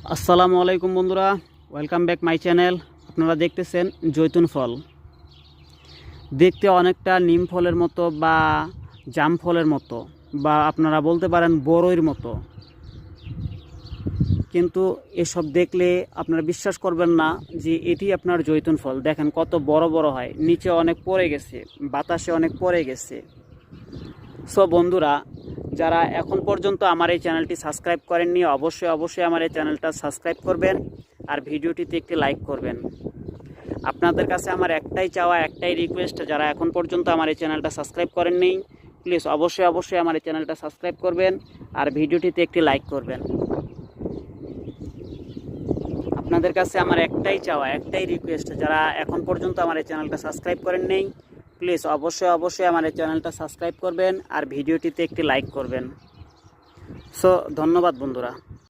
আসসালামু আলাইকুম বন্ধুরা, ওয়েলকাম ব্যাক মাই চ্যানেল। আপনারা দেখতেছেন জৈতুন ফল। দেখতে অনেকটা নিম ফলের মতো বা জাম ফলের মতো, বা আপনারা বলতে পারেন বড়ইর মতো, কিন্তু এসব দেখলে আপনারা বিশ্বাস করবেন না যে এটি আপনার জৈতুন ফল। দেখেন কত বড় বড় হয়, নিচে অনেক পড়ে গেছে, বাতাসে অনেক পড়ে গেছে। সো বন্ধুরা, যারা এখন পর্যন্ত আমার এই চ্যানেলটি সাবস্ক্রাইব করেননি, অবশ্যই আমার এই চ্যানেলটা সাবস্ক্রাইব করবেন আর ভিডিওটিতে একটি লাইক করবেন। আপনাদের কাছে আমার একটাই চাওয়া, একটাই রিকোয়েস্ট, যারা এখন পর্যন্ত আমার এই চ্যানেলটা সাবস্ক্রাইব করেননি, প্লিজ অবশ্যই আমার এই চ্যানেলটা সাবস্ক্রাইব করবেন আর ভিডিওটিতে একটি লাইক করবেন। আপনাদের কাছে আমার একটাই চাওয়া, একটাই রিকোয়েস্ট, যারা এখন পর্যন্ত আমার এই চ্যানেলটা সাবস্ক্রাইব করেননি, প্লিজ অবশ্যই আমার এই চ্যানেলটা সাবস্ক্রাইব করবেন আর ভিডিওটিতে একটি লাইক করবেন। সো ধন্যবাদ বন্ধুরা।